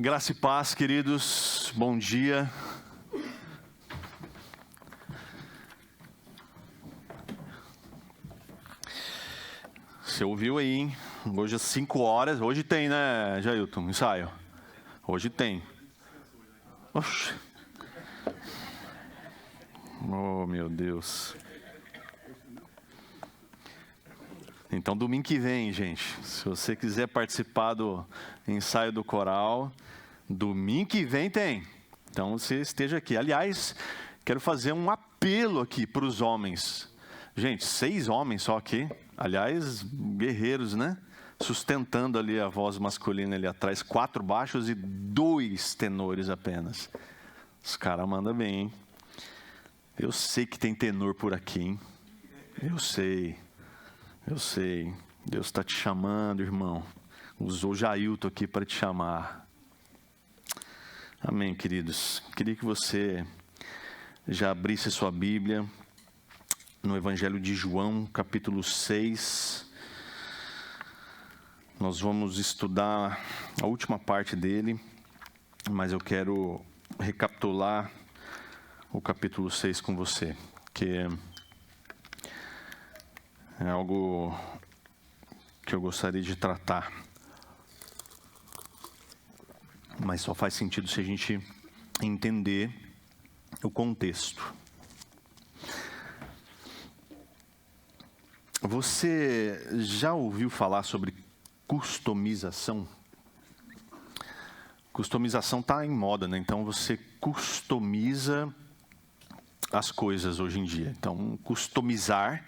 Graça e paz, queridos. Bom dia. Você ouviu aí, hein? Hoje às 5 horas. Hoje tem, né, Jailton? Ensaio. Hoje tem. Oxi. Oh, meu Deus. Então, domingo que vem, gente, se você quiser participar do ensaio do coral, domingo que vem tem. Então, você esteja aqui. Aliás, quero fazer um apelo aqui para os homens. Gente, 6 homens só aqui. Aliás, guerreiros, né? Sustentando ali a voz masculina ali atrás. 4 baixos e 2 tenores apenas. Os caras mandam bem, hein? Eu sei que tem tenor por aqui, hein? Eu sei. Deus está te chamando, irmão. Usou Jailton aqui para te chamar. Amém, queridos. Queria que você já abrisse sua Bíblia no Evangelho de João, capítulo 6. Nós vamos estudar a última parte dele, mas eu quero recapitular o capítulo 6 com você, que é algo que eu gostaria de tratar. Mas só faz sentido se a gente entender o contexto. Você já ouviu falar sobre customização? Customização está em moda, né? Então você customiza as coisas hoje em dia. Então, customizar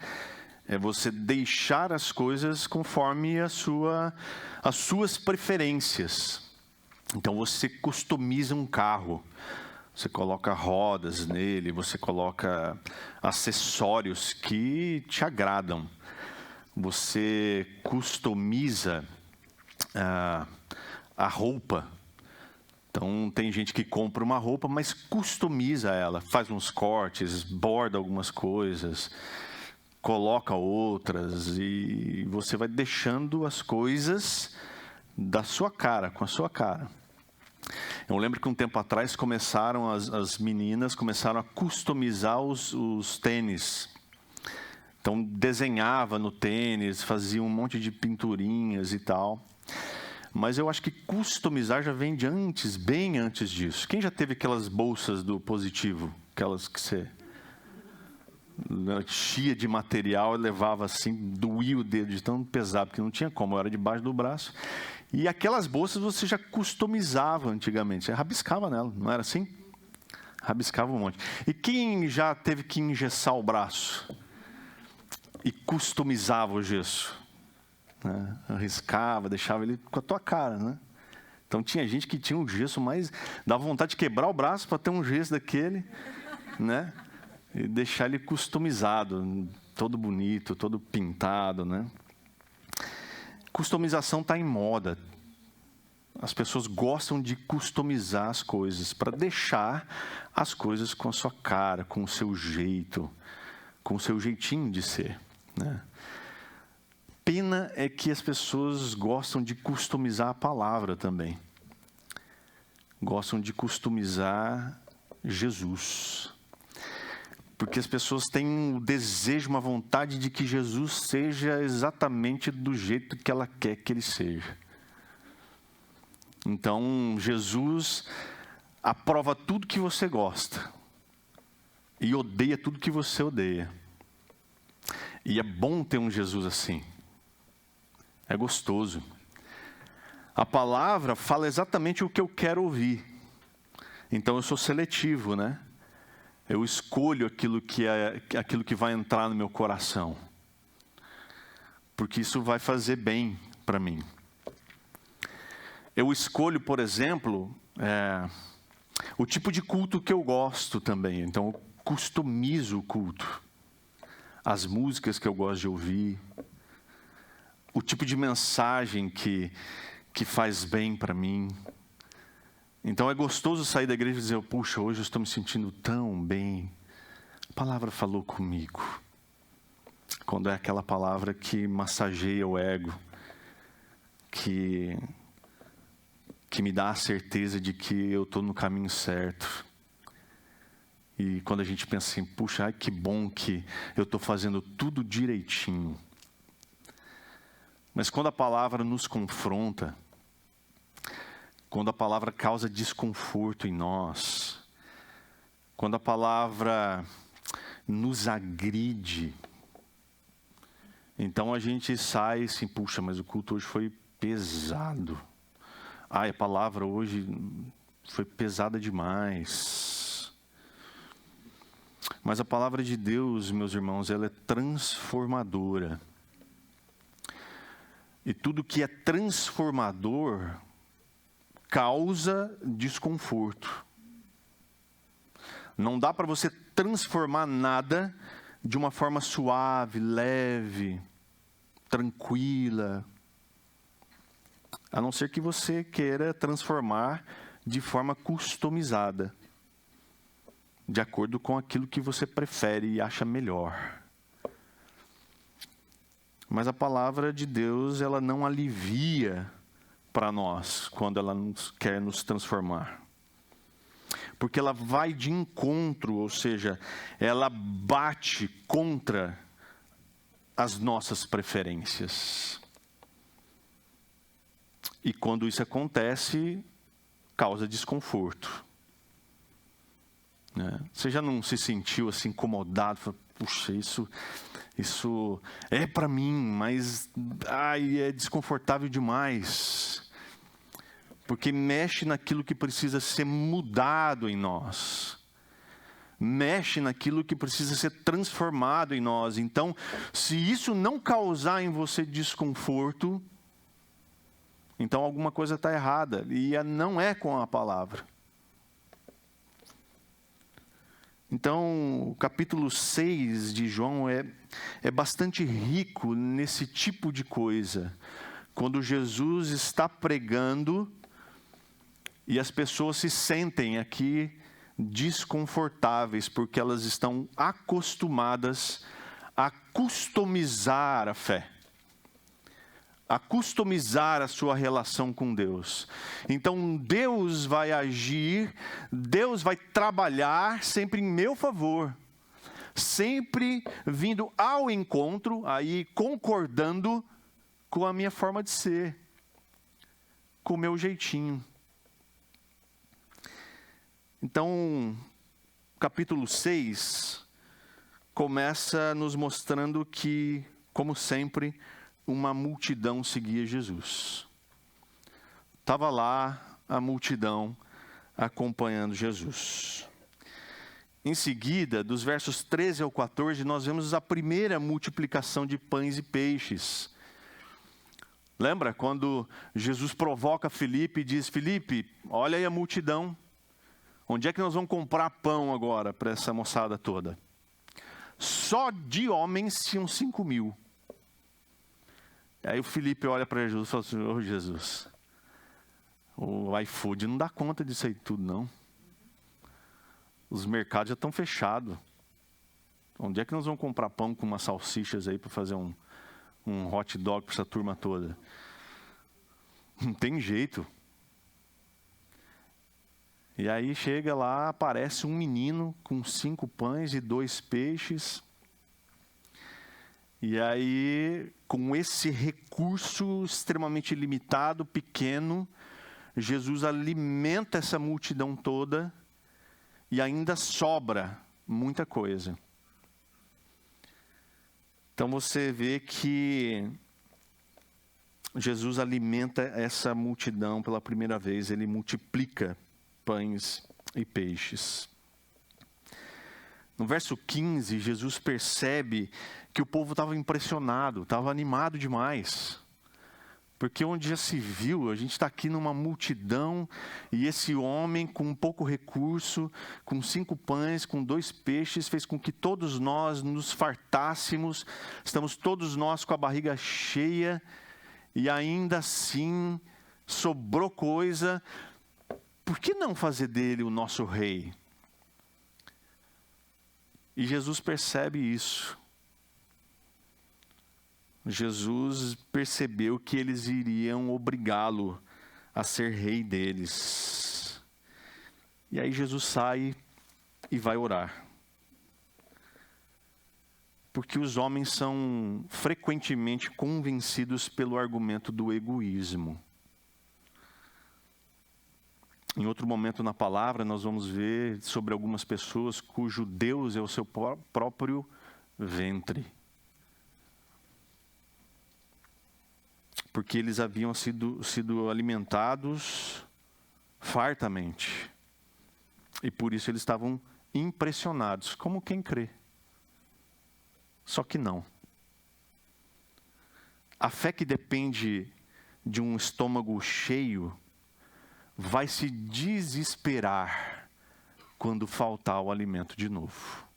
é você deixar as coisas conforme as suas preferências. Então, você customiza um carro. Você coloca rodas nele, você coloca acessórios que te agradam. Você customiza a roupa. Então, tem gente que compra uma roupa, mas customiza ela. Faz uns cortes, borda algumas coisas, coloca outras, e você vai deixando as coisas da sua cara, com a sua cara. Eu lembro que um tempo atrás as meninas começaram a customizar os tênis. Então, desenhava no tênis, fazia um monte de pinturinhas e tal. Mas eu acho que customizar já vem de antes, bem antes disso. Quem já teve aquelas bolsas do Positivo? Aquelas que você enchia de material e levava assim, doía o dedo de tão pesado, porque não tinha como, era debaixo do braço. E aquelas bolsas você já customizava antigamente, você rabiscava nela, não era assim? Rabiscava um monte. E quem já teve que engessar o braço e customizava o gesso? Né? Arriscava, deixava ele com a tua cara, né? Então tinha gente que tinha um gesso, mas dava vontade de quebrar o braço para ter um gesso daquele, né? E deixar ele customizado, todo bonito, todo pintado, né? Customização está em moda. As pessoas gostam de customizar as coisas para deixar as coisas com a sua cara, com o seu jeito, com o seu jeitinho de ser, né? Pena é que as pessoas gostam de customizar a palavra também. Gostam de customizar Jesus. Porque as pessoas têm o desejo, uma vontade de que Jesus seja exatamente do jeito que ela quer que ele seja. Então, Jesus aprova tudo que você gosta e odeia tudo que você odeia. E é bom ter um Jesus assim. É gostoso. A palavra fala exatamente o que eu quero ouvir. Então, eu sou seletivo, né? Eu escolho aquilo que vai entrar no meu coração. Porque isso vai fazer bem para mim. Eu escolho, por exemplo, o tipo de culto que eu gosto também. Então, eu customizo o culto. As músicas que eu gosto de ouvir. O tipo de mensagem que faz bem para mim. Então é gostoso sair da igreja e dizer, puxa, hoje eu estou me sentindo tão bem. A palavra falou comigo. Quando é aquela palavra que massageia o ego, que que me dá a certeza de que eu estou no caminho certo. E quando a gente pensa assim, puxa, ai, que bom que eu estou fazendo tudo direitinho. Mas quando a palavra nos confronta, quando a palavra causa desconforto em nós, quando a palavra nos agride, então a gente sai assim, puxa, mas o culto hoje foi pesado. Ai, a palavra hoje foi pesada demais. Mas a palavra de Deus, meus irmãos, ela é transformadora. E tudo que é transformador causa desconforto. Não dá para você transformar nada de uma forma suave, leve, tranquila. A não ser que você queira transformar de forma customizada, de acordo com aquilo que você prefere e acha melhor. Mas a palavra de Deus, ela não alivia para nós quando ela quer nos transformar. Porque ela vai de encontro, ou seja, ela bate contra as nossas preferências. E quando isso acontece, causa desconforto. Né? Você já não se sentiu assim incomodado? Puxa, isso é para mim, mas é desconfortável demais. Porque mexe naquilo que precisa ser mudado em nós. Mexe naquilo que precisa ser transformado em nós. Então, se isso não causar em você desconforto, então alguma coisa está errada, e não é com a palavra. Então, o capítulo 6 de João é bastante rico nesse tipo de coisa. Quando Jesus está pregando e as pessoas se sentem aqui desconfortáveis, porque elas estão acostumadas a customizar a fé. A customizar a sua relação com Deus. Então Deus vai agir, Deus vai trabalhar sempre em meu favor, sempre vindo ao encontro, aí concordando com a minha forma de ser, com o meu jeitinho. Então, capítulo 6 começa nos mostrando que, como sempre, uma multidão seguia Jesus. Estava lá a multidão acompanhando Jesus. Em seguida, dos versos 13 ao 14, nós vemos a primeira multiplicação de pães e peixes. Lembra quando Jesus provoca Filipe e diz, Filipe, olha aí a multidão. Onde é que nós vamos comprar pão agora para essa moçada toda? Só de homens tinham 5.000. Aí o Filipe olha para Jesus e fala assim, ô Jesus, o iFood não dá conta disso aí tudo não. Os mercados já estão fechados. Onde é que nós vamos comprar pão com umas salsichas aí para fazer um hot dog para essa turma toda? Não tem jeito. E aí chega lá, aparece um menino com 5 pães e 2 peixes. E aí, com esse recurso extremamente limitado, pequeno, Jesus alimenta essa multidão toda e ainda sobra muita coisa. Então você vê que Jesus alimenta essa multidão pela primeira vez, ele multiplica pães e peixes. No verso 15, Jesus percebe que o povo estava impressionado, estava animado demais. Porque onde já se viu, a gente está aqui numa multidão, e esse homem com pouco recurso, com 5 pães, com 2 peixes, fez com que todos nós nos fartássemos, estamos todos nós com a barriga cheia, e ainda assim sobrou coisa. Por que não fazer dele o nosso rei? E Jesus percebe isso. Jesus percebeu que eles iriam obrigá-lo a ser rei deles. E aí Jesus sai e vai orar. Porque os homens são frequentemente convencidos pelo argumento do egoísmo. Em outro momento na palavra, nós vamos ver sobre algumas pessoas cujo Deus é o seu próprio ventre. Porque eles haviam sido alimentados fartamente. E por isso eles estavam impressionados, como quem crê. Só que não. A fé que depende de um estômago cheio vai se desesperar quando faltar o alimento de novo.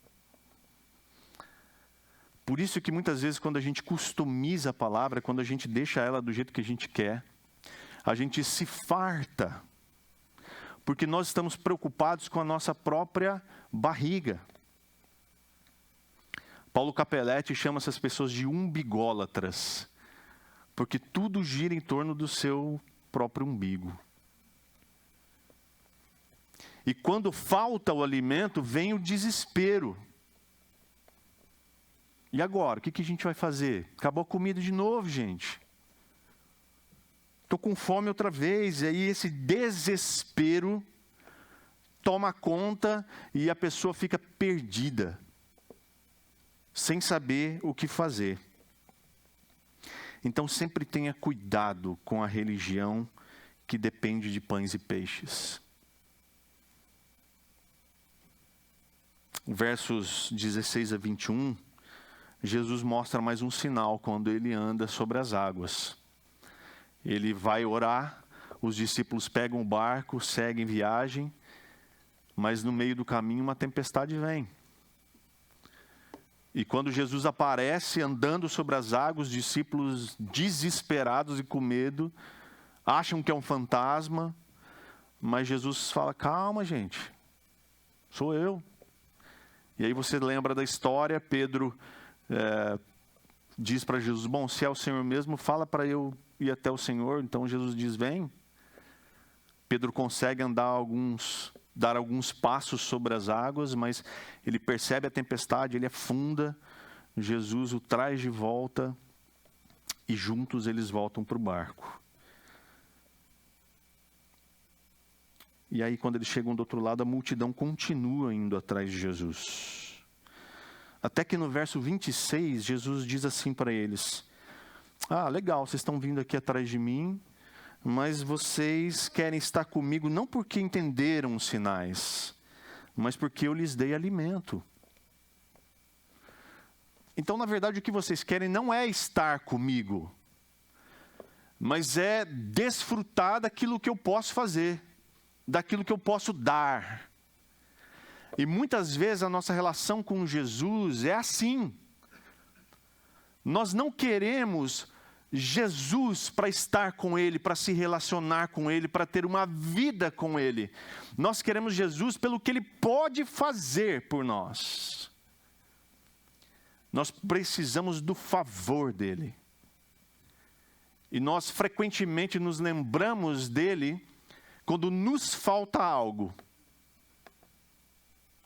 Por isso que muitas vezes quando a gente customiza a palavra, quando a gente deixa ela do jeito que a gente quer, a gente se farta, porque nós estamos preocupados com a nossa própria barriga. Paulo Capelletti chama essas pessoas de umbigólatras, porque tudo gira em torno do seu próprio umbigo. E quando falta o alimento, vem o desespero. E agora, o que a gente vai fazer? Acabou a comida de novo, gente. Estou com fome outra vez. E aí esse desespero toma conta e a pessoa fica perdida, sem saber o que fazer. Então sempre tenha cuidado com a religião que depende de pães e peixes. Versos 16 a 21, Jesus mostra mais um sinal quando ele anda sobre as águas. Ele vai orar, os discípulos pegam o barco, seguem viagem, mas no meio do caminho uma tempestade vem. E quando Jesus aparece andando sobre as águas, os discípulos desesperados e com medo, acham que é um fantasma, mas Jesus fala, calma gente, sou eu. E aí você lembra da história, Pedro diz para Jesus, bom, se é o Senhor mesmo, fala para eu ir até o Senhor. Então Jesus diz, vem. Pedro consegue dar alguns passos sobre as águas, mas ele percebe a tempestade, ele afunda, Jesus o traz de volta e juntos eles voltam para o barco. E aí quando eles chegam do outro lado, a multidão continua indo atrás de Jesus. Até que no verso 26, Jesus diz assim para eles, legal, vocês estão vindo aqui atrás de mim, mas vocês querem estar comigo não porque entenderam os sinais, mas porque eu lhes dei alimento. Então, na verdade, o que vocês querem não é estar comigo, mas é desfrutar daquilo que eu posso fazer, daquilo que eu posso dar. E muitas vezes a nossa relação com Jesus é assim. Nós não queremos Jesus para estar com Ele, para se relacionar com Ele, para ter uma vida com Ele. Nós queremos Jesus pelo que Ele pode fazer por nós. Nós precisamos do favor dEle. E nós frequentemente nos lembramos dEle quando nos falta algo.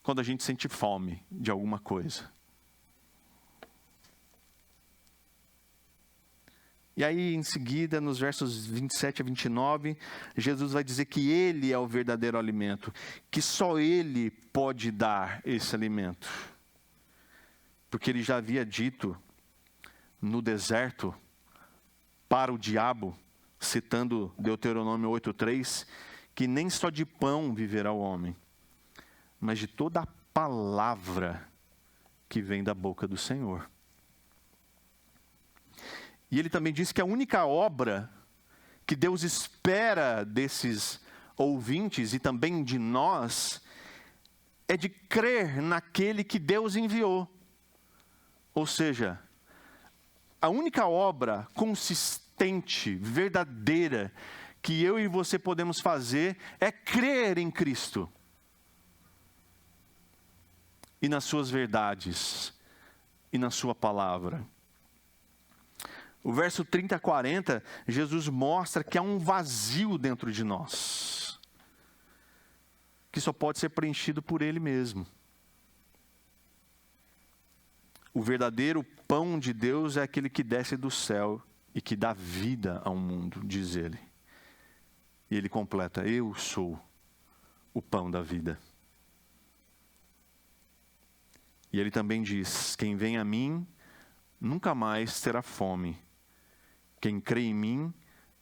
Quando a gente sente fome de alguma coisa. E aí, em seguida, nos versos 27 a 29, Jesus vai dizer que Ele é o verdadeiro alimento, que só Ele pode dar esse alimento. Porque Ele já havia dito no deserto para o diabo, citando Deuteronômio 8:3, que nem só de pão viverá o homem, mas de toda a palavra que vem da boca do Senhor. E ele também disse que a única obra que Deus espera desses ouvintes e também de nós é de crer naquele que Deus enviou. Ou seja, a única obra consistente, verdadeira, que eu e você podemos fazer é crer em Cristo e nas suas verdades e na sua palavra. O verso 30 a 40, Jesus mostra que há um vazio dentro de nós, que só pode ser preenchido por Ele mesmo. O verdadeiro pão de Deus é aquele que desce do céu e que dá vida ao mundo, diz Ele. E Ele completa: eu sou o pão da vida. E Ele também diz: quem vem a mim nunca mais terá fome. Quem crê em mim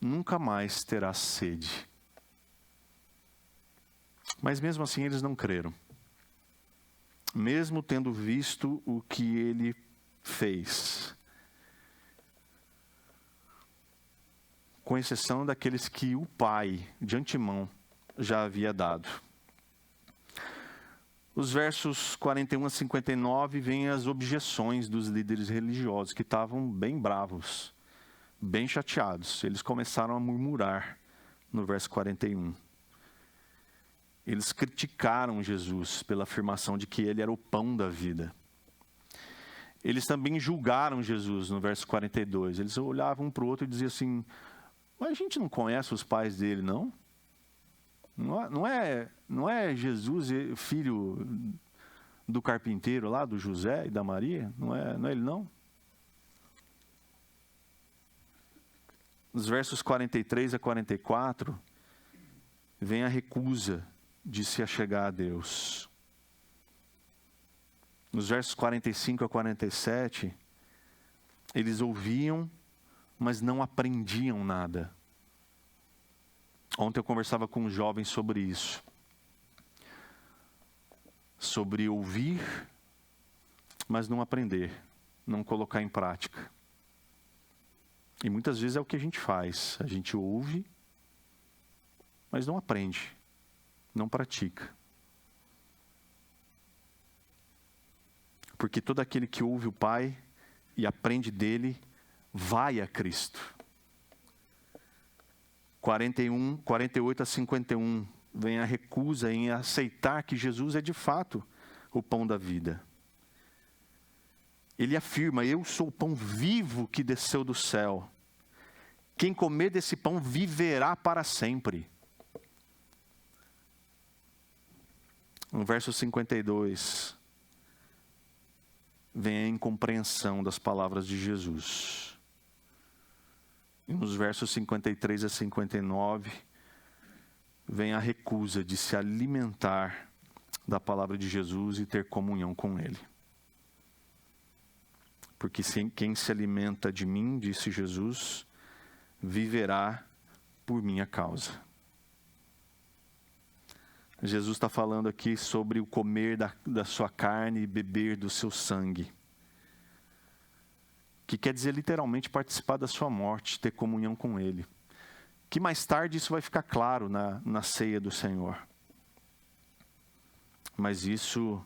nunca mais terá sede. Mas mesmo assim eles não creram. Mesmo tendo visto o que Ele fez. Com exceção daqueles que o Pai, de antemão, já havia dado. Os versos 41 a 59 vêm as objeções dos líderes religiosos, que estavam bem bravos, bem chateados. Eles começaram a murmurar no verso 41. Eles criticaram Jesus pela afirmação de que Ele era o pão da vida. Eles também julgaram Jesus no verso 42. Eles olhavam um para o outro e diziam assim: mas a gente não conhece os pais dele, não? Não é Jesus, filho do carpinteiro lá, do José e da Maria? Não é ele, não? Nos versos 43 a 44, vem a recusa de se achegar a Deus. Nos versos 45 a 47, eles ouviam, mas não aprendiam nada. Ontem eu conversava com um jovem sobre isso. Sobre ouvir, mas não aprender, não colocar em prática. E muitas vezes é o que a gente faz. A gente ouve, mas não aprende, não pratica. Porque todo aquele que ouve o Pai e aprende dele, vai a Cristo. 48 a 51, vem a recusa em aceitar que Jesus é de fato o pão da vida. Ele afirma: eu sou o pão vivo que desceu do céu. Quem comer desse pão viverá para sempre. No verso 52, vem a incompreensão das palavras de Jesus. E nos versos 53 a 59, vem a recusa de se alimentar da palavra de Jesus e ter comunhão com Ele. Porque quem se alimenta de mim, disse Jesus, viverá por minha causa. Jesus está falando aqui sobre o comer da sua carne e beber do seu sangue. Que quer dizer literalmente participar da sua morte, ter comunhão com Ele. Que mais tarde isso vai ficar claro na ceia do Senhor. Mas isso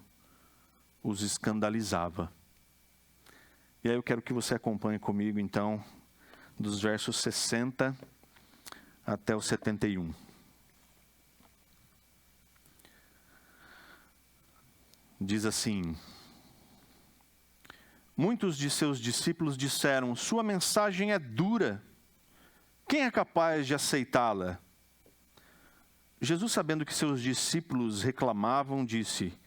os escandalizava. E aí eu quero que você acompanhe comigo então, dos versos 60 até o 71. Diz assim: muitos de seus discípulos disseram: sua mensagem é dura. Quem é capaz de aceitá-la? Jesus, sabendo que seus discípulos reclamavam, disse: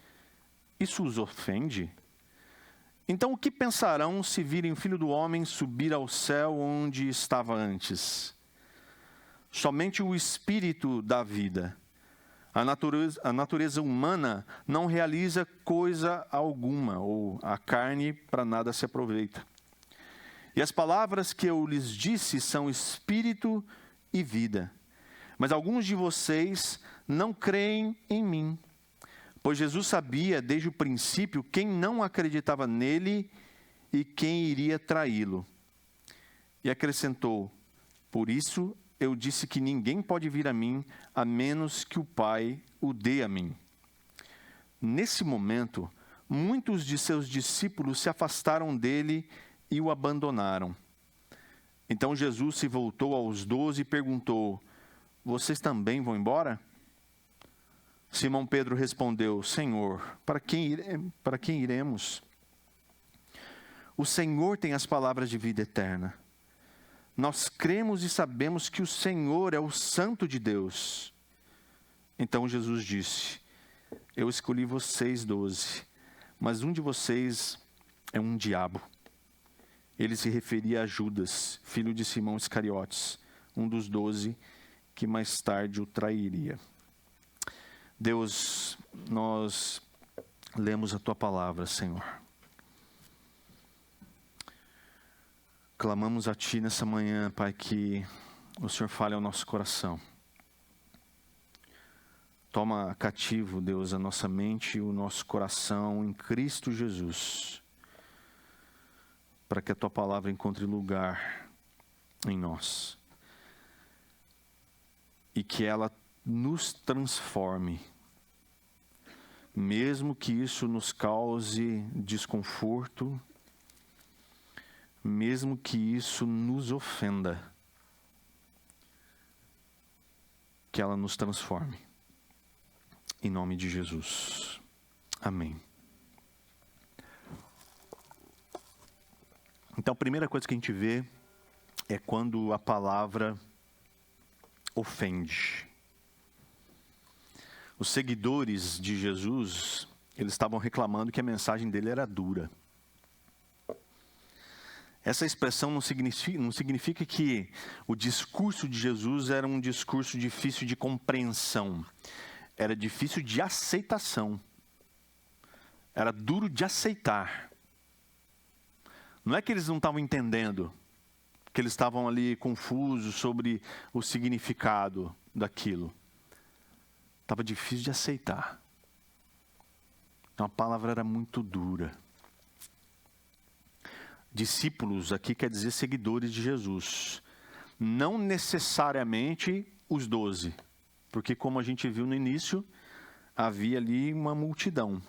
isso os ofende? Então o que pensarão se virem o Filho do Homem subir ao céu onde estava antes? Somente o Espírito dá vida. A natureza humana não realiza coisa alguma, ou a carne para nada se aproveita. E as palavras que eu lhes disse são espírito e vida. Mas alguns de vocês não creem em mim. Pois Jesus sabia desde o princípio quem não acreditava nele e quem iria traí-lo. E acrescentou: por isso eu disse que ninguém pode vir a mim, a menos que o Pai o dê a mim. Nesse momento, muitos de seus discípulos se afastaram dele e o abandonaram. Então Jesus se voltou aos 12 e perguntou: vocês também vão embora? Simão Pedro respondeu: Senhor, para quem iremos? O Senhor tem as palavras de vida eterna. nós cremos e sabemos que o Senhor é o Santo de Deus. Então Jesus disse: eu escolhi vocês 12, mas um de vocês é um diabo. Ele se referia a Judas, filho de Simão Iscariotes, um dos 12 que mais tarde o trairia. Deus, nós lemos a Tua palavra, Senhor. Clamamos a Ti nessa manhã, Pai, que o Senhor fale ao nosso coração. Toma cativo, Deus, a nossa mente e o nosso coração em Cristo Jesus, para que a Tua palavra encontre lugar em nós e que ela nos transforme, mesmo que isso nos cause desconforto, mesmo que isso nos ofenda, que ela nos transforme. Em nome de Jesus. Amém. Então, a primeira coisa que a gente vê é quando a palavra ofende. Os seguidores de Jesus, eles estavam reclamando que a mensagem dele era dura. Essa expressão não significa que o discurso de Jesus era um discurso difícil de compreensão. Era difícil de aceitação. Era duro de aceitar. Não é que eles não estavam entendendo, que eles estavam ali confusos sobre o significado daquilo. Estava difícil de aceitar. Então a palavra era muito dura. Discípulos aqui quer dizer seguidores de Jesus. Não necessariamente os 12. Porque, como a gente viu no início, havia ali uma multidão.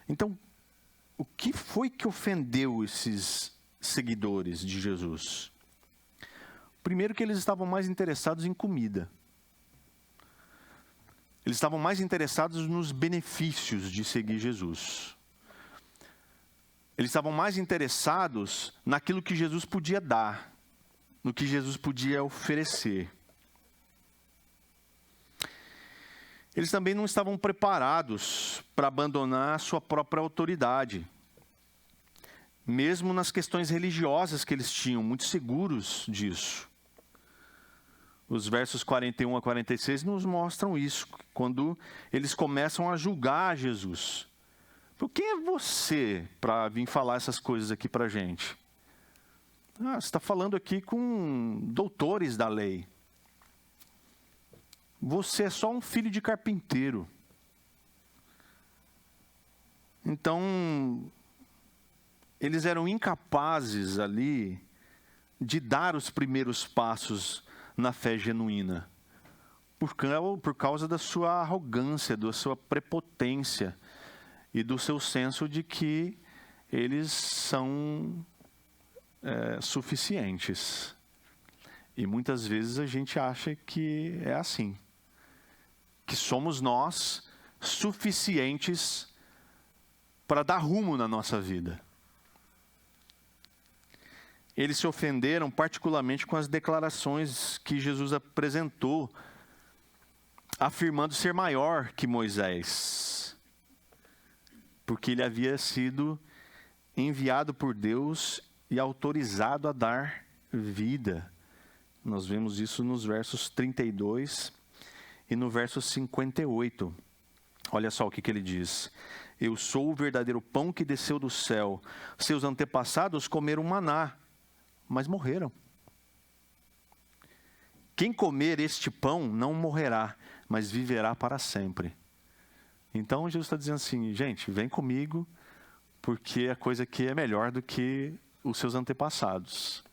Então, o que foi que ofendeu esses seguidores de Jesus? Primeiro, que eles estavam mais interessados em comida. Eles estavam mais interessados nos benefícios de seguir Jesus. Eles estavam mais interessados naquilo que Jesus podia dar, no que Jesus podia oferecer. Eles também não estavam preparados para abandonar a sua própria autoridade. Mesmo nas questões religiosas que eles tinham, muito seguros disso. Os versos 41 a 46 nos mostram isso, quando eles começam a julgar Jesus. Quem é você para vir falar essas coisas aqui para a gente? Você está falando aqui com doutores da lei. Você é só um filho de carpinteiro. Então, eles eram incapazes ali de dar os primeiros passos na fé genuína. Por causa da sua arrogância, da sua prepotência e do seu senso de que eles são suficientes. E muitas vezes a gente acha que é assim. Que somos nós suficientes para dar rumo na nossa vida. Eles se ofenderam particularmente com as declarações que Jesus apresentou, afirmando ser maior que Moisés, porque ele havia sido enviado por Deus e autorizado a dar vida. Nós vemos isso nos versos 32 e no verso 58. Olha só o que ele diz. Eu sou o verdadeiro pão que desceu do céu. Seus antepassados comeram maná, mas morreram. Quem comer este pão não morrerá, mas viverá para sempre. Então Jesus está dizendo assim, gente, vem comigo, porque a coisa aqui é melhor do que os seus antepassados.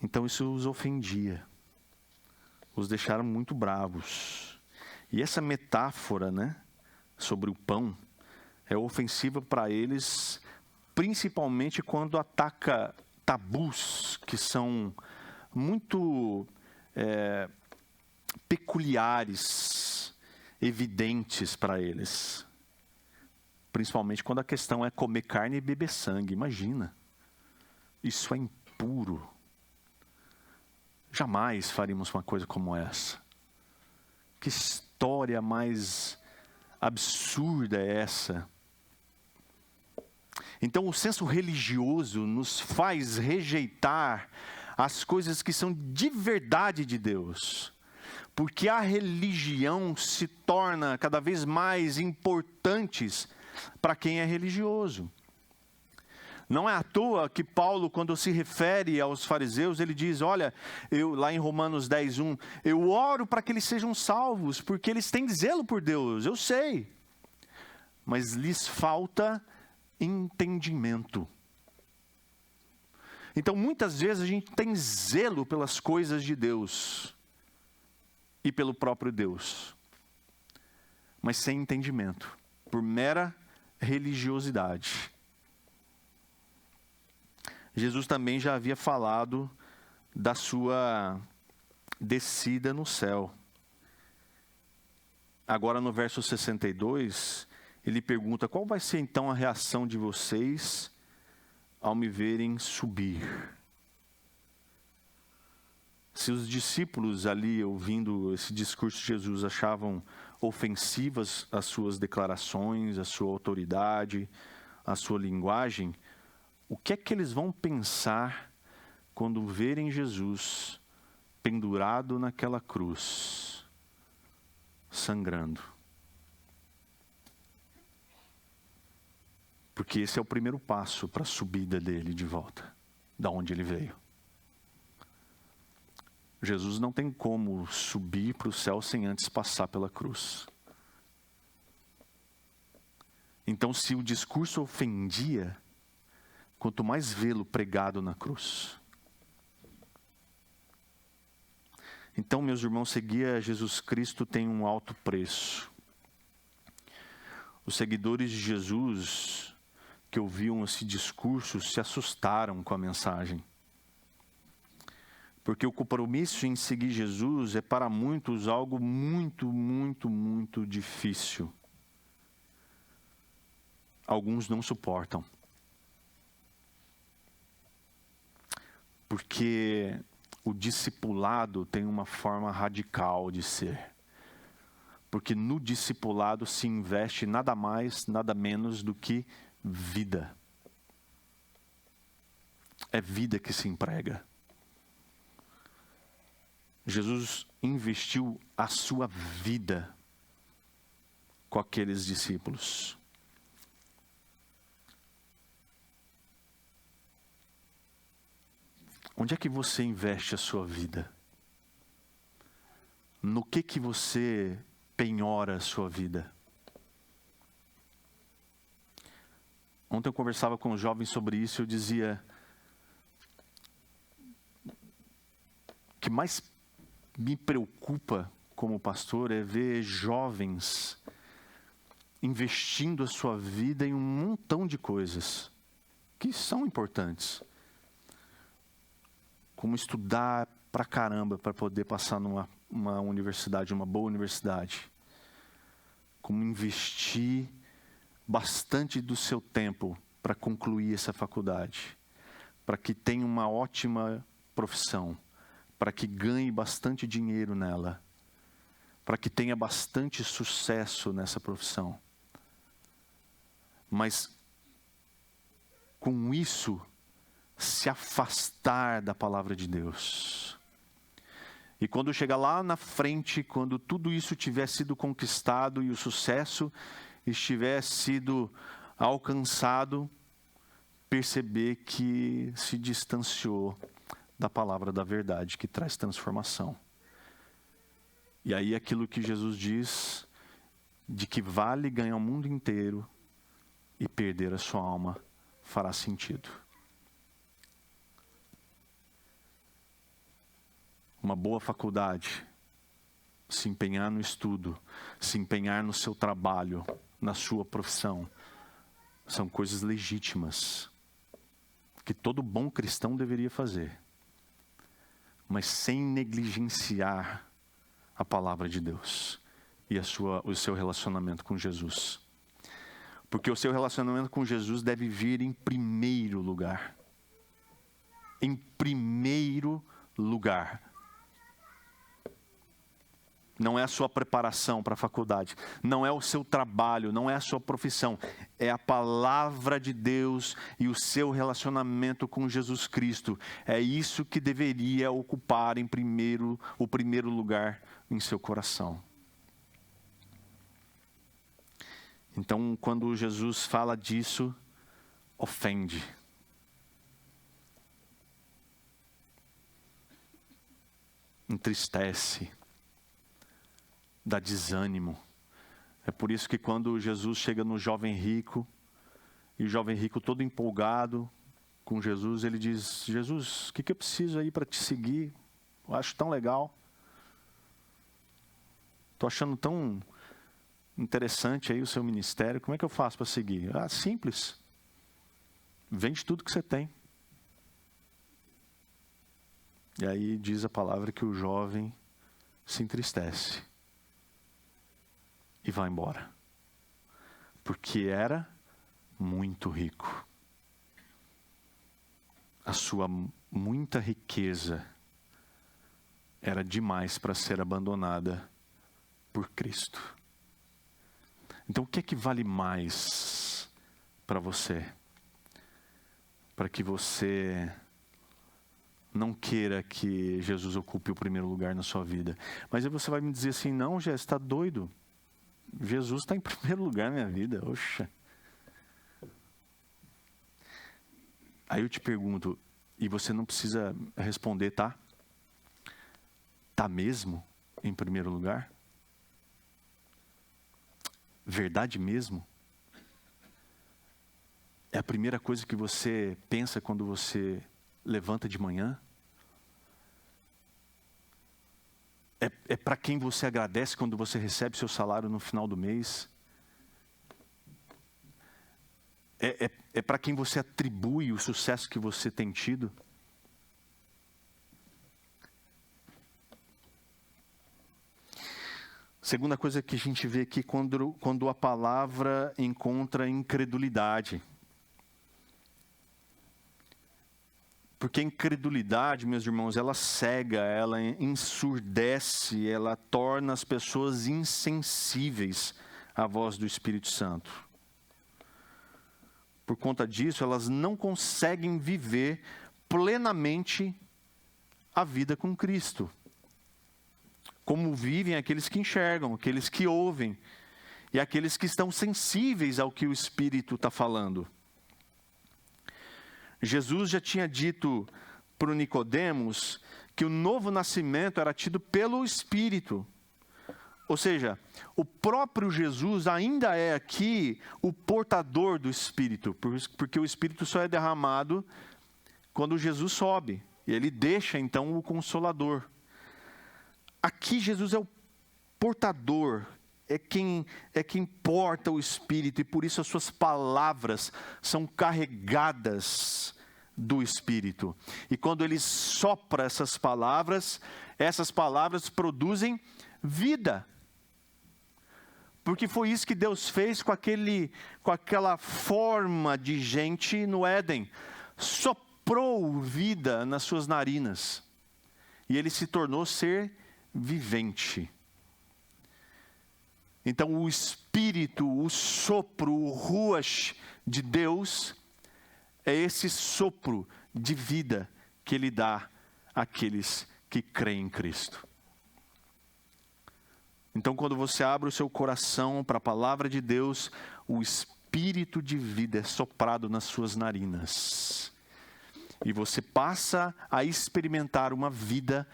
Então isso os ofendia, os deixaram muito bravos. E essa metáfora, sobre o pão, é ofensiva para eles, principalmente quando ataca tabus que são muito peculiares, evidentes para eles. Principalmente quando a questão é comer carne e beber sangue. Imagina. Isso é impuro. Jamais faríamos uma coisa como essa. Que história mais absurda é essa? Então, o senso religioso nos faz rejeitar as coisas que são de verdade de Deus. Porque a religião se torna cada vez mais importante para quem é religioso. Não é à toa que Paulo, quando se refere aos fariseus, ele diz, olha, lá em Romanos 10:1, eu oro para que eles sejam salvos, porque eles têm zelo por Deus, eu sei. Mas lhes falta entendimento. Então, muitas vezes a gente tem zelo pelas coisas de Deus e pelo próprio Deus, mas sem entendimento, por mera religiosidade. Jesus também já havia falado da sua descida no céu. Agora no verso 62, ele pergunta, qual vai ser então a reação de vocês ao me verem subir? Se os discípulos ali, ouvindo esse discurso de Jesus, achavam ofensivas as suas declarações, a sua autoridade, a sua linguagem, o que é que eles vão pensar quando verem Jesus pendurado naquela cruz, sangrando? Porque esse é o primeiro passo para a subida dele de volta, da onde ele veio. Jesus não tem como subir para o céu sem antes passar pela cruz. Então, se o discurso ofendia, quanto mais vê-lo pregado na cruz. Então, meus irmãos, seguir a Jesus Cristo tem um alto preço. Os seguidores de Jesus que ouviam esse discurso se assustaram com a mensagem. Porque o compromisso em seguir Jesus é para muitos algo muito, muito, muito difícil. Alguns não suportam. Porque o discipulado tem uma forma radical de ser. Porque no discipulado se investe nada mais, nada menos do que vida. É vida que se emprega. Jesus investiu a sua vida com aqueles discípulos. Onde é que você investe a sua vida? No que você penhora a sua vida? Ontem eu conversava com os jovens sobre isso e eu dizia: o que mais me preocupa como pastor é ver jovens investindo a sua vida em um montão de coisas que são importantes. Como estudar pra caramba para poder passar numa universidade, uma boa universidade. Como investir bastante do seu tempo para concluir essa faculdade. Para que tenha uma ótima profissão. Para que ganhe bastante dinheiro nela. Para que tenha bastante sucesso nessa profissão. Mas com isso se afastar da palavra de Deus. E quando chegar lá na frente, quando tudo isso tiver sido conquistado e o sucesso estiver sido alcançado, perceber que se distanciou da palavra da verdade que traz transformação. E aí aquilo que Jesus diz, de que vale ganhar o mundo inteiro e perder a sua alma, fará sentido. Uma boa faculdade, se empenhar no estudo, se empenhar no seu trabalho, na sua profissão, são coisas legítimas, que todo bom cristão deveria fazer, mas sem negligenciar a palavra de Deus e o seu relacionamento com Jesus. Porque o seu relacionamento com Jesus deve vir em primeiro lugar. Em primeiro lugar. Não é a sua preparação para a faculdade, não é o seu trabalho, não é a sua profissão. É a palavra de Deus e o seu relacionamento com Jesus Cristo. É isso que deveria ocupar o primeiro lugar em seu coração. Então, quando Jesus fala disso, ofende. Entristece. Dá desânimo. É por isso que quando Jesus chega no jovem rico, e o jovem rico todo empolgado com Jesus, ele diz: Jesus, o que eu preciso aí para te seguir? Eu acho tão legal. Estou achando tão interessante aí o seu ministério. Como é que eu faço para seguir? Ah, simples. Vende tudo que você tem. E aí diz a palavra que o jovem se entristece. E vai embora. Porque era muito rico. A sua muita riqueza era demais para ser abandonada por Cristo. Então, o que é que vale mais para você? Para que você não queira que Jesus ocupe o primeiro lugar na sua vida. Mas aí você vai me dizer assim: não, Jé, você está doido. Jesus está em primeiro lugar na minha vida. Oxa. Aí eu te pergunto, e você não precisa responder, tá? Tá mesmo em primeiro lugar? Verdade mesmo? É a primeira coisa que você pensa quando você levanta de manhã? É para quem você agradece quando você recebe seu salário no final do mês? É para quem você atribui o sucesso que você tem tido? Segunda coisa que a gente vê aqui, quando a palavra encontra incredulidade. Porque a incredulidade, meus irmãos, ela cega, ela ensurdece, ela torna as pessoas insensíveis à voz do Espírito Santo. Por conta disso, elas não conseguem viver plenamente a vida com Cristo. Como vivem aqueles que enxergam, aqueles que ouvem, e aqueles que estão sensíveis ao que o Espírito está falando. Jesus já tinha dito para o Nicodemos que o novo nascimento era tido pelo Espírito. Ou seja, o próprio Jesus ainda é aqui o portador do Espírito, porque o Espírito só é derramado quando Jesus sobe, e ele deixa então o Consolador. Aqui Jesus é o portador, é quem porta o Espírito, e por isso as suas palavras são carregadas do Espírito. E quando ele sopra essas palavras produzem vida. Porque foi isso que Deus fez com aquela forma de gente no Éden. Soprou vida nas suas narinas. E ele se tornou ser vivente. Então o Espírito, o sopro, o ruach de Deus, é esse sopro de vida que ele dá àqueles que creem em Cristo. Então, quando você abre o seu coração para a palavra de Deus, o Espírito de vida é soprado nas suas narinas. E você passa a experimentar uma vida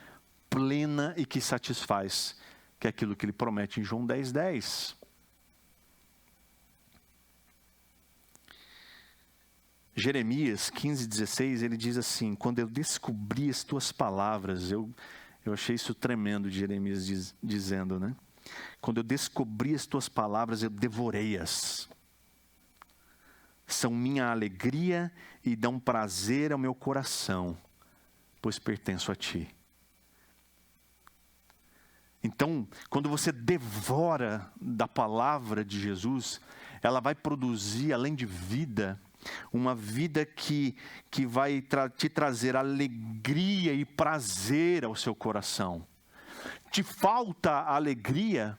plena e que satisfaz, que é aquilo que ele promete em João 10:10. Jeremias 15:16, ele diz assim: quando eu descobri as tuas palavras, eu achei isso tremendo de Jeremias dizendo, né? Quando eu descobri as tuas palavras, eu devorei-as. São minha alegria e dão prazer ao meu coração, pois pertenço a ti. Então, quando você devora da palavra de Jesus, ela vai produzir, além de vida, uma vida que vai te trazer alegria e prazer ao seu coração. Te falta alegria?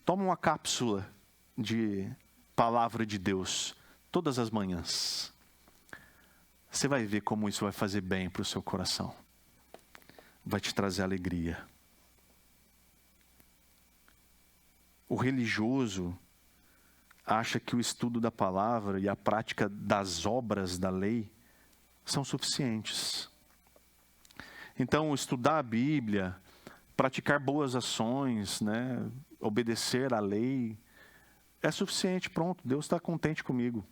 Toma uma cápsula de palavra de Deus todas as manhãs. Você vai ver como isso vai fazer bem para o seu coração. Vai te trazer alegria. O religioso acha que o estudo da palavra e a prática das obras da lei são suficientes. Então, estudar a Bíblia, praticar boas ações, né, obedecer à lei, é suficiente, pronto, Deus está contente comigo.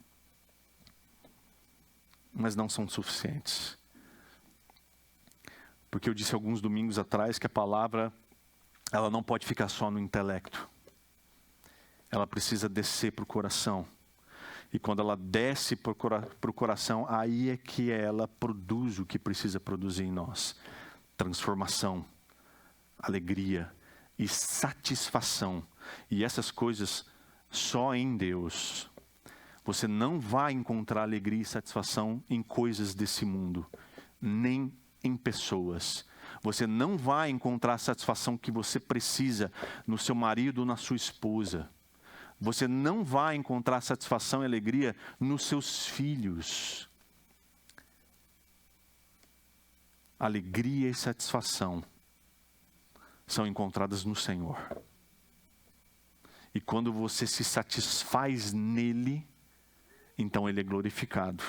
Mas não são suficientes. Porque eu disse alguns domingos atrás que a palavra, ela não pode ficar só no intelecto. Ela precisa descer para o coração. E quando ela desce para o coração, aí é que ela produz o que precisa produzir em nós. Transformação, alegria e satisfação. E essas coisas só em Deus. Você não vai encontrar alegria e satisfação em coisas desse mundo, nem em pessoas. Você não vai encontrar a satisfação que você precisa no seu marido ou na sua esposa. Você não vai encontrar satisfação e alegria nos seus filhos. Alegria e satisfação são encontradas no Senhor. E quando você se satisfaz nele, então ele é glorificado.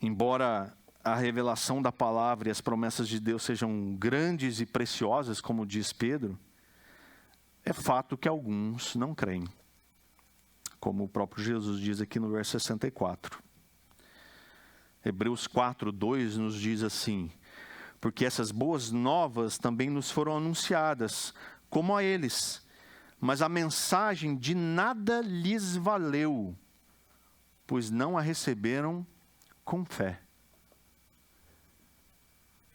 Embora a revelação da palavra e as promessas de Deus sejam grandes e preciosas, como diz Pedro, é fato que alguns não creem. Como o próprio Jesus diz aqui no verso 64. Hebreus 4:2 nos diz assim: porque essas boas novas também nos foram anunciadas, como a eles, mas a mensagem de nada lhes valeu, pois não a receberam com fé.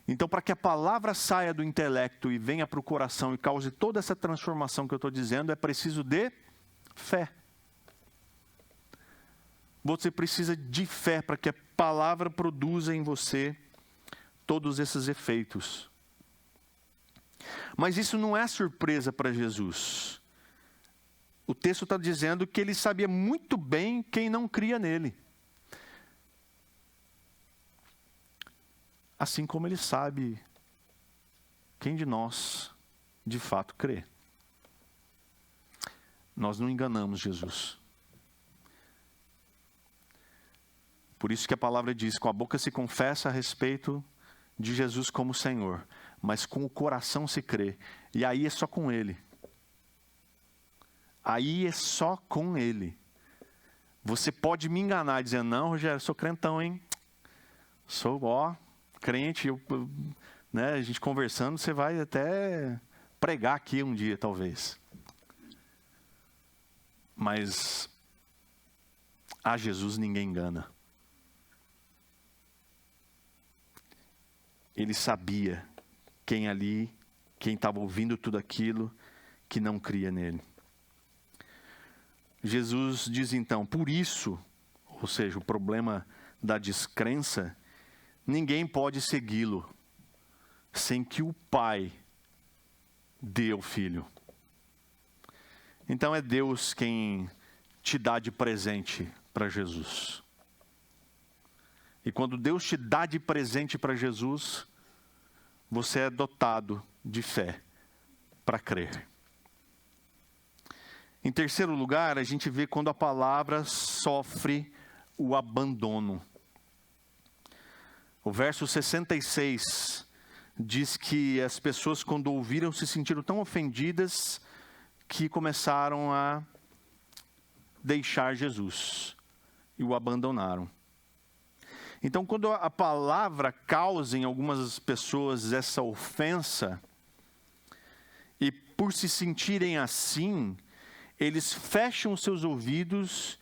Então, para que a palavra saia do intelecto e venha para o coração e cause toda essa transformação que eu estou dizendo, é preciso de fé. Você precisa de fé para que a palavra produza em você todos esses efeitos. Mas isso não é surpresa para Jesus. O texto está dizendo que ele sabia muito bem quem não cria nele. Assim como ele sabe quem de nós de fato crê. Nós não enganamos Jesus. Por isso que a palavra diz, com a boca se confessa a respeito de Jesus como Senhor, mas com o coração se crê. E aí é só com Ele. Aí é só com Ele. Você pode me enganar dizendo, não, Rogério, eu sou crentão, hein? Sou, crente, né, a gente conversando, você vai até pregar aqui um dia, talvez. Mas a Jesus ninguém engana. Ele sabia quem estava ouvindo tudo aquilo, que não cria nele. Jesus diz então, por isso, ou seja, o problema da descrença, ninguém pode segui-lo sem que o Pai dê ao Filho. Então é Deus quem te dá de presente para Jesus. E quando Deus te dá de presente para Jesus, você é dotado de fé para crer. Em terceiro lugar, a gente vê quando a palavra sofre o abandono. O verso 66 diz que as pessoas, quando ouviram, se sentiram tão ofendidas que começaram a deixar Jesus e o abandonaram. Então, quando a palavra causa em algumas pessoas essa ofensa, e por se sentirem assim, eles fecham os seus ouvidos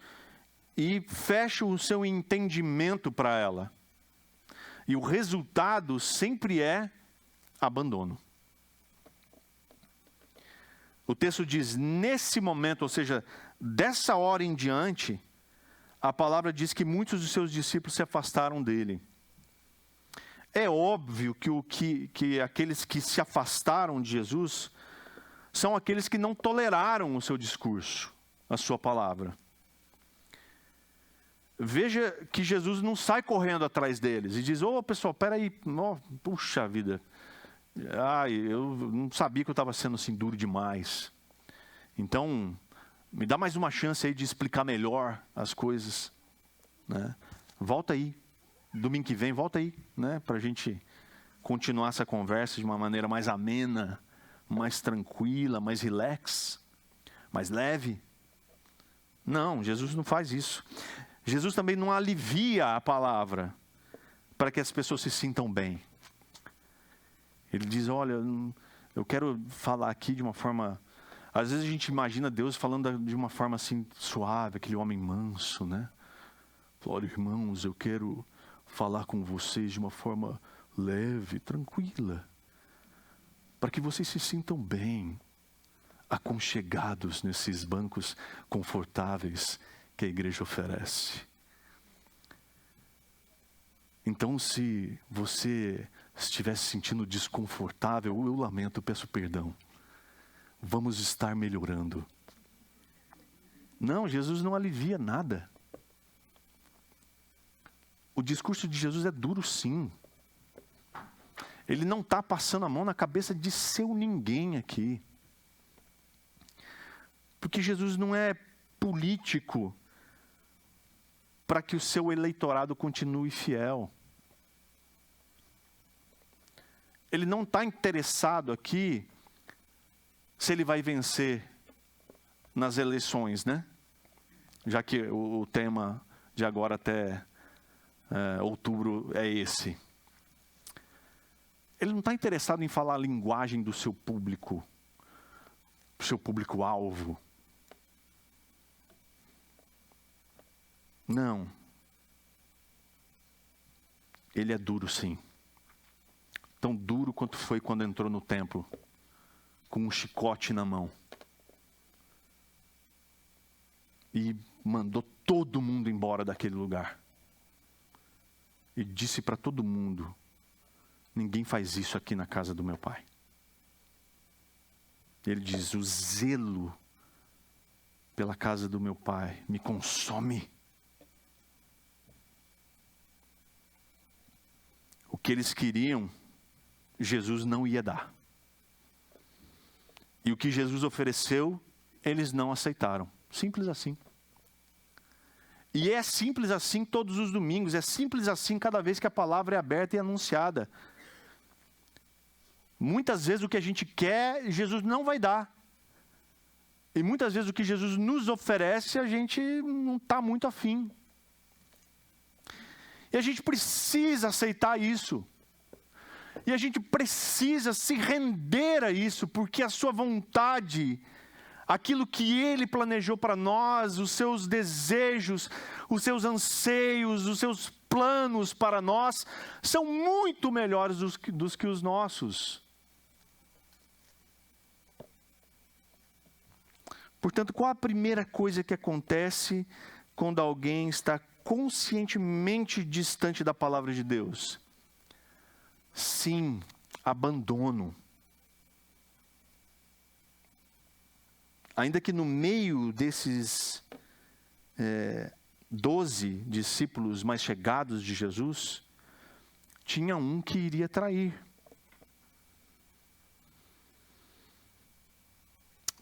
e fecham o seu entendimento para ela. E o resultado sempre é abandono. O texto diz, nesse momento, ou seja, dessa hora em diante, a palavra diz que muitos dos seus discípulos se afastaram dele. É óbvio que aqueles que se afastaram de Jesus são aqueles que não toleraram o seu discurso, a sua palavra. Veja que Jesus não sai correndo atrás deles e diz, pessoal, peraí, puxa vida, eu não sabia que eu estava sendo assim duro demais. Então, me dá mais uma chance aí de explicar melhor as coisas, né? Volta aí, domingo que vem, volta aí, né? Para a gente continuar essa conversa de uma maneira mais amena, mais tranquila, mais relax, mais leve. Não, Jesus não faz isso. Jesus também não alivia a palavra para que as pessoas se sintam bem. Ele diz, olha, eu quero falar aqui de uma forma... Às vezes a gente imagina Deus falando de uma forma assim suave, aquele homem manso, né? Olha, irmãos, eu quero falar com vocês de uma forma leve, tranquila, para que vocês se sintam bem, aconchegados nesses bancos confortáveis que a igreja oferece. Então, se você estiver se sentindo desconfortável, eu lamento, peço perdão. Vamos estar melhorando. Não, Jesus não alivia nada. O discurso de Jesus é duro, sim. Ele não está passando a mão na cabeça de seu ninguém aqui. Porque Jesus não é político para que o seu eleitorado continue fiel. Ele não está interessado aqui se ele vai vencer nas eleições, né? Já que o tema de agora até outubro é esse. Ele não está interessado em falar a linguagem do seu público, do seu público-alvo. Não. Ele é duro, sim. Tão duro quanto foi quando entrou no templo, com um chicote na mão. E mandou todo mundo embora daquele lugar. E disse para todo mundo, ninguém faz isso aqui na casa do meu pai. Ele diz, o zelo pela casa do meu pai me consome. O que eles queriam, Jesus não ia dar. E o que Jesus ofereceu, eles não aceitaram. Simples assim. E é simples assim todos os domingos, é simples assim cada vez que a palavra é aberta e anunciada. Muitas vezes o que a gente quer, Jesus não vai dar. E muitas vezes o que Jesus nos oferece, a gente não está muito afim. E a gente precisa aceitar isso. E a gente precisa se render a isso, porque a sua vontade, aquilo que Ele planejou para nós, os seus desejos, os seus anseios, os seus planos para nós, são muito melhores dos que os nossos. Portanto, qual a primeira coisa que acontece quando alguém está conscientemente distante da palavra de Deus? Sim, abandono. Ainda que no meio desses 12 discípulos mais chegados de Jesus, tinha um que iria trair.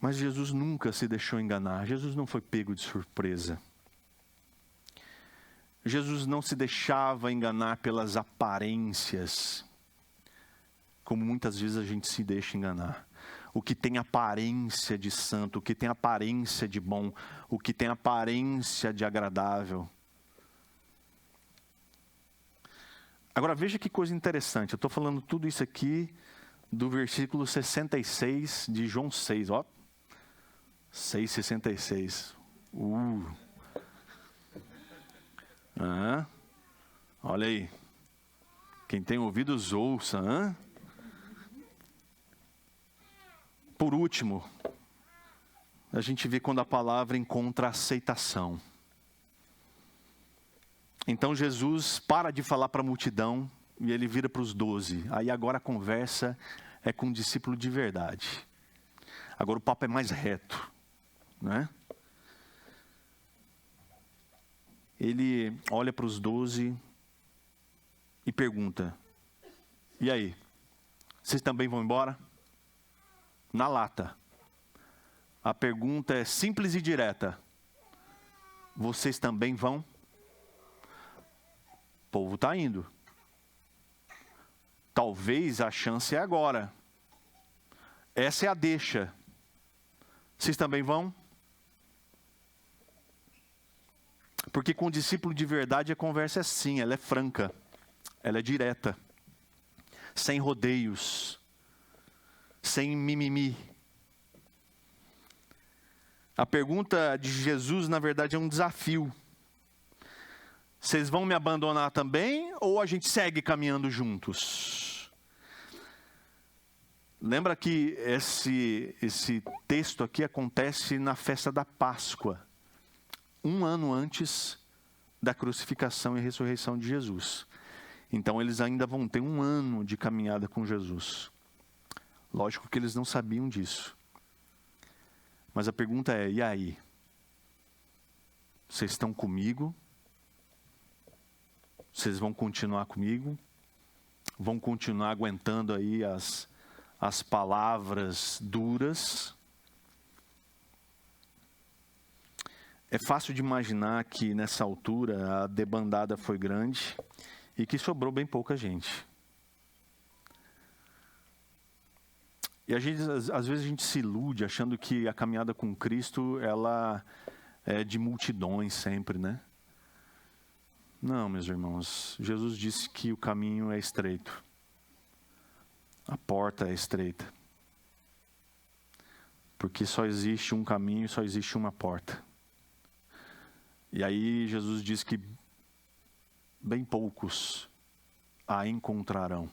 Mas Jesus nunca se deixou enganar. Jesus não foi pego de surpresa. Jesus não se deixava enganar pelas aparências, como muitas vezes a gente se deixa enganar. O que tem aparência de santo, o que tem aparência de bom, o que tem aparência de agradável. Agora veja que coisa interessante, eu estou falando tudo isso aqui do versículo 66 de João 6, ó. 6,66. Olha aí. Quem tem ouvidos ouça. Por último, a gente vê quando a palavra encontra aceitação. Então Jesus para de falar para a multidão e ele vira para os 12. Aí agora a conversa é com um discípulo de verdade. Agora o papo é mais reto, né? Ele olha para os 12 e pergunta: e aí, vocês também vão embora? Na lata. A pergunta é simples e direta: vocês também vão? O povo está indo. Talvez a chance é agora. Essa é a deixa. Vocês também vão? Porque com o discípulo de verdade a conversa é assim, ela é franca, ela é direta, sem rodeios, sem mimimi. A pergunta de Jesus, na verdade, é um desafio. Vocês vão me abandonar também ou a gente segue caminhando juntos? Lembra que esse texto aqui acontece na festa da Páscoa, 1 ano antes da crucificação e ressurreição de Jesus. Então eles ainda vão ter 1 ano de caminhada com Jesus. Lógico que eles não sabiam disso. Mas a pergunta é: e aí? Vocês estão comigo? Vocês vão continuar comigo? Vão continuar aguentando aí as palavras duras? É fácil de imaginar que nessa altura a debandada foi grande e que sobrou bem pouca gente. E às vezes a gente se ilude achando que a caminhada com Cristo, ela é de multidões sempre, né? Não, meus irmãos, Jesus disse que o caminho é estreito. A porta é estreita. Porque só existe um caminho, só existe uma porta. E aí Jesus diz que bem poucos a encontrarão.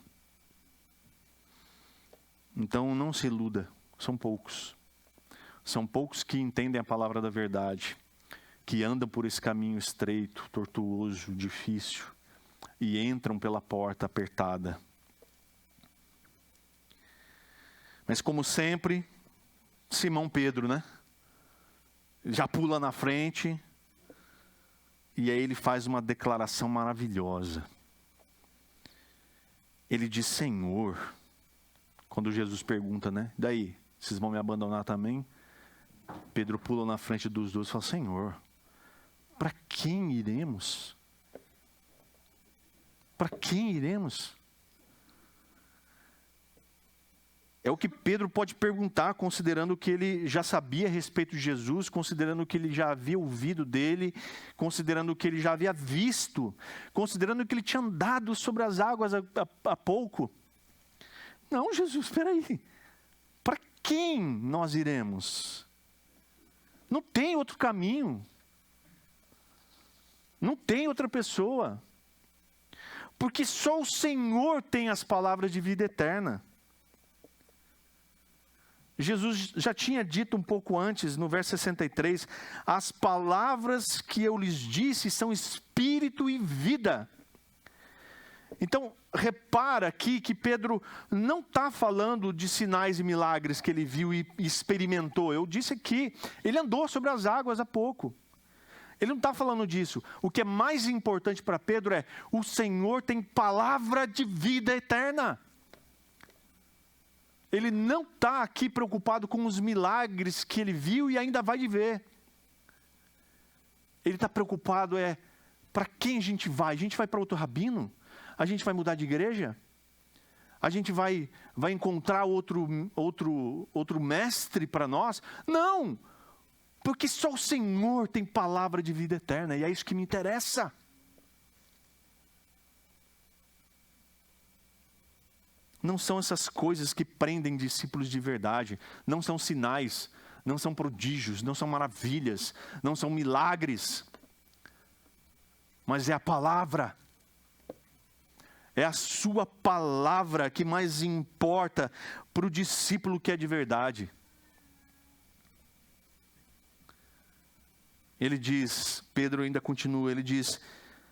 Então não se iluda, são poucos. São poucos que entendem a palavra da verdade, que andam por esse caminho estreito, tortuoso, difícil, e entram pela porta apertada. Mas como sempre, Simão Pedro, né? Já pula na frente, e aí ele faz uma declaração maravilhosa. Ele diz: Senhor, quando Jesus pergunta, né? Daí, vocês vão me abandonar também? Pedro pula na frente dos 12 e fala: Senhor, para quem iremos? Para quem iremos? É o que Pedro pode perguntar, considerando que ele já sabia a respeito de Jesus, considerando que ele já havia ouvido dele, considerando que ele já havia visto, considerando que ele tinha andado sobre as águas há pouco. Não, Jesus, espera aí. Para quem nós iremos? Não tem outro caminho. Não tem outra pessoa. Porque só o Senhor tem as palavras de vida eterna. Jesus já tinha dito um pouco antes, no verso 63, as palavras que eu lhes disse são espírito e vida. Então, repara aqui que Pedro não está falando de sinais e milagres que ele viu e experimentou. Eu disse aqui, ele andou sobre as águas há pouco. Ele não está falando disso. O que é mais importante para Pedro é: o Senhor tem palavra de vida eterna. Ele não está aqui preocupado com os milagres que ele viu e ainda vai ver. Ele está preocupado para quem a gente vai? A gente vai para outro rabino? A gente vai mudar de igreja? A gente vai encontrar outro mestre para nós? Não! Porque só o Senhor tem palavra de vida eterna, e é isso que me interessa. Não são essas coisas que prendem discípulos de verdade. Não são sinais, não são prodígios, não são maravilhas, não são milagres. Mas é a palavra. É a sua palavra que mais importa para o discípulo que é de verdade. Ele diz, Pedro ainda continua, ele diz: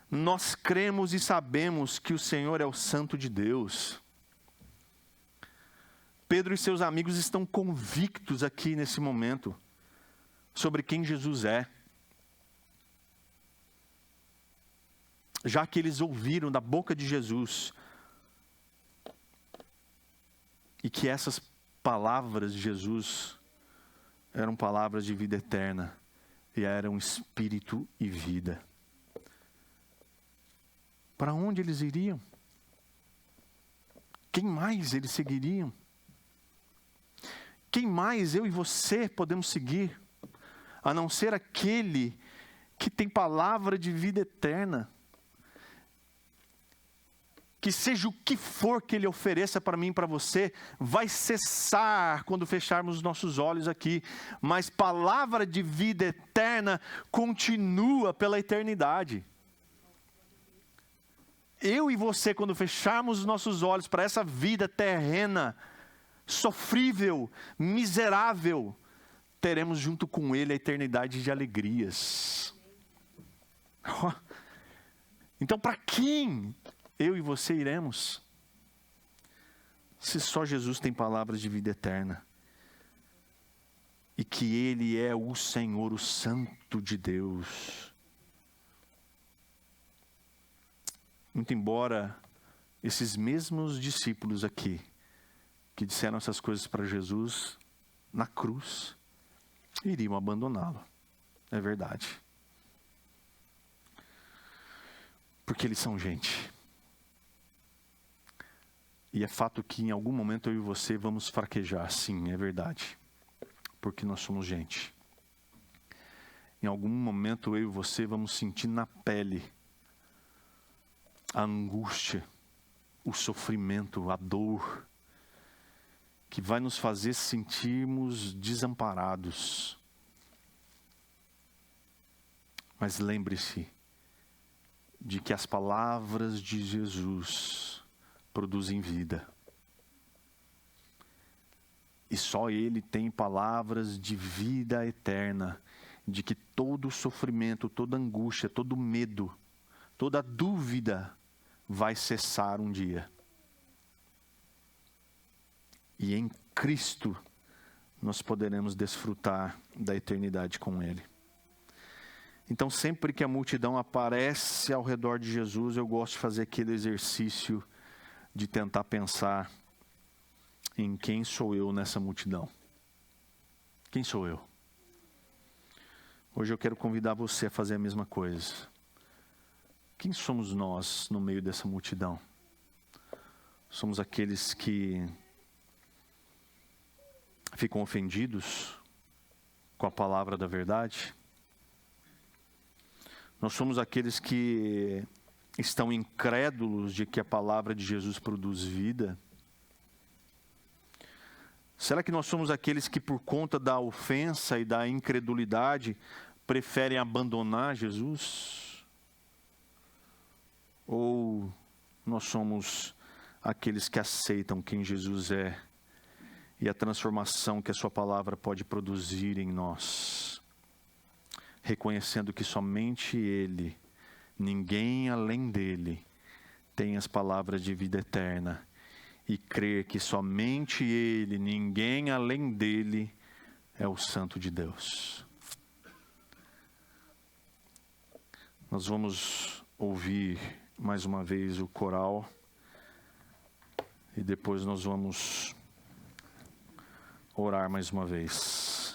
nós cremos e sabemos que o Senhor é o Santo de Deus. Pedro e seus amigos estão convictos aqui nesse momento sobre quem Jesus é. Já que eles ouviram da boca de Jesus e que essas palavras de Jesus eram palavras de vida eterna e eram espírito e vida. Para onde eles iriam? Quem mais eles seguiriam? Quem mais eu e você podemos seguir, a não ser aquele que tem palavra de vida eterna? Que seja o que for que Ele ofereça para mim e para você, vai cessar quando fecharmos os nossos olhos aqui. Mas palavra de vida eterna continua pela eternidade. Eu e você, quando fecharmos os nossos olhos para essa vida terrena, sofrível, miserável, teremos junto com Ele a eternidade de alegrias. Então, para quem eu e você iremos? Se só Jesus tem palavras de vida eterna. E que Ele é o Senhor, o Santo de Deus. Muito embora esses mesmos discípulos aqui, que disseram essas coisas para Jesus, na cruz, iriam abandoná-lo. É verdade. Porque eles são gente. E é fato que em algum momento eu e você vamos fraquejar, sim, é verdade. Porque nós somos gente. Em algum momento eu e você vamos sentir na pele a angústia, o sofrimento, a dor, que vai nos fazer sentirmos desamparados. Mas lembre-se de que as palavras de Jesus produzem vida. E só Ele tem palavras de vida eterna, de que todo sofrimento, toda angústia, todo medo, toda dúvida vai cessar um dia. E em Cristo nós poderemos desfrutar da eternidade com Ele. Então, sempre que a multidão aparece ao redor de Jesus, eu gosto de fazer aquele exercício de tentar pensar em quem sou eu nessa multidão. Quem sou eu? Hoje eu quero convidar você a fazer a mesma coisa. Quem somos nós no meio dessa multidão? Somos aqueles que ficam ofendidos com a palavra da verdade? Nós somos aqueles que estão incrédulos de que a palavra de Jesus produz vida? Será que nós somos aqueles que, por conta da ofensa e da incredulidade, preferem abandonar Jesus? Ou nós somos aqueles que aceitam quem Jesus é e a transformação que a sua palavra pode produzir em nós, reconhecendo que somente Ele, ninguém além dEle, tem as palavras de vida eterna, e crer que somente Ele, ninguém além dEle, é o Santo de Deus. Nós vamos ouvir mais uma vez o coral, e depois nós vamos orar mais uma vez.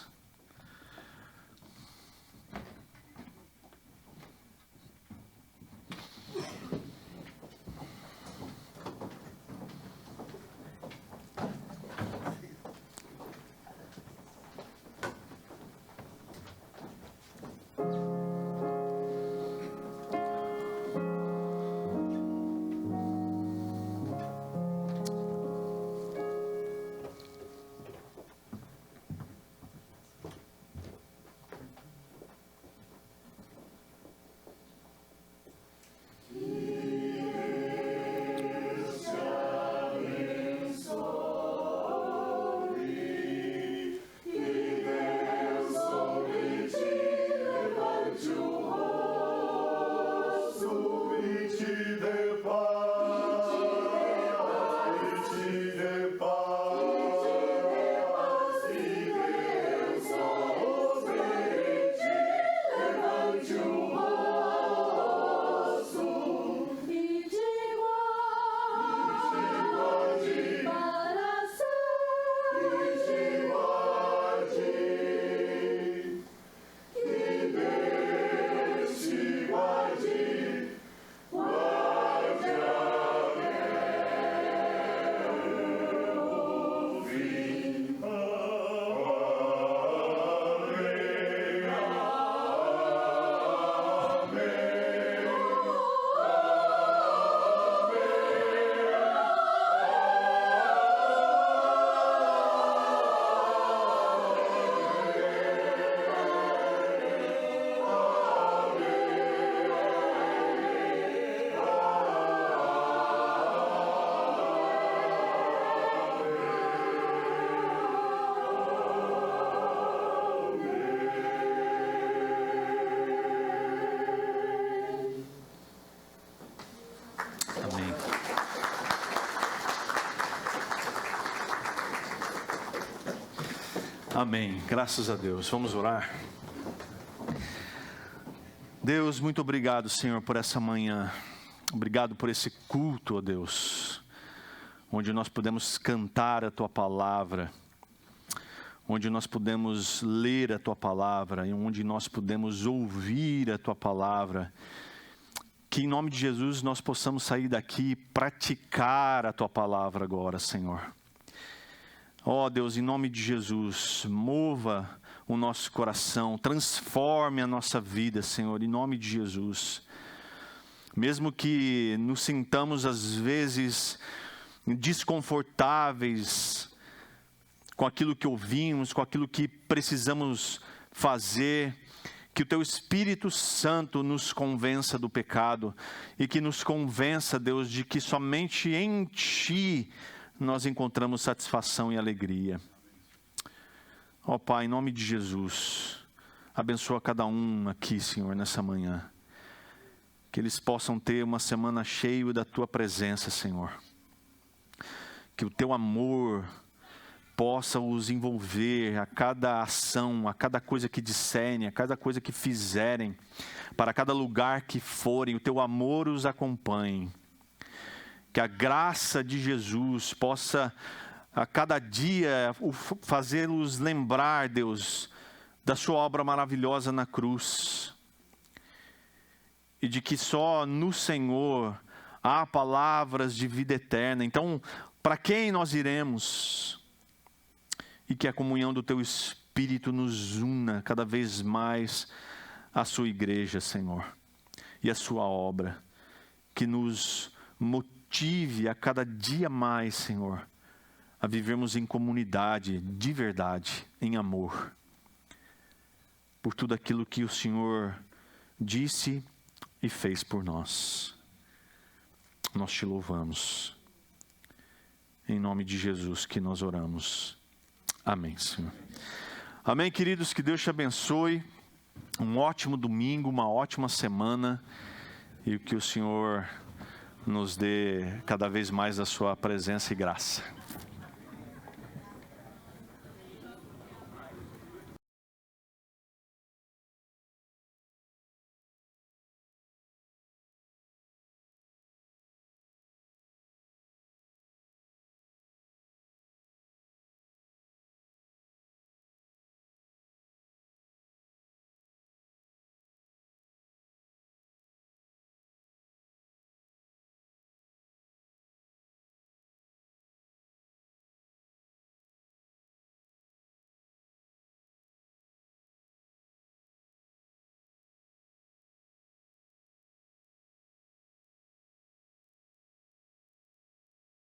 Amém. Graças a Deus. Vamos orar. Deus, muito obrigado, Senhor, por essa manhã. Obrigado por esse culto, ó Deus, onde nós podemos cantar a Tua palavra, onde nós podemos ler a Tua palavra e onde nós podemos ouvir a Tua palavra. Que em nome de Jesus nós possamos sair daqui e praticar a Tua palavra agora, Senhor. Ó Deus, em nome de Jesus, mova o nosso coração, transforme a nossa vida, Senhor, em nome de Jesus. Mesmo que nos sintamos às vezes desconfortáveis com aquilo que ouvimos, com aquilo que precisamos fazer, que o Teu Espírito Santo nos convença do pecado e que nos convença, Deus, de que somente em Ti nós encontramos satisfação e alegria. Ó Pai, em nome de Jesus, abençoa cada um aqui, Senhor, nessa manhã. Que eles possam ter uma semana cheia da Tua presença, Senhor. Que o Teu amor possa os envolver a cada ação, a cada coisa que disserem, a cada coisa que fizerem, para cada lugar que forem, o Teu amor os acompanhe. Que a graça de Jesus possa, a cada dia, fazê-los lembrar, Deus, da Sua obra maravilhosa na cruz. E de que só no Senhor há palavras de vida eterna. Então, para quem nós iremos? E que a comunhão do Teu Espírito nos una cada vez mais à Sua igreja, Senhor, e à Sua obra. Que nos motive a cada dia mais, Senhor, a vivermos em comunidade, de verdade, em amor. Por tudo aquilo que o Senhor disse e fez por nós. Nós Te louvamos. Em nome de Jesus que nós oramos. Amém, Senhor. Amém, queridos, que Deus te abençoe. Um ótimo domingo, uma ótima semana. E que o Senhor nos dê cada vez mais a Sua presença e graça.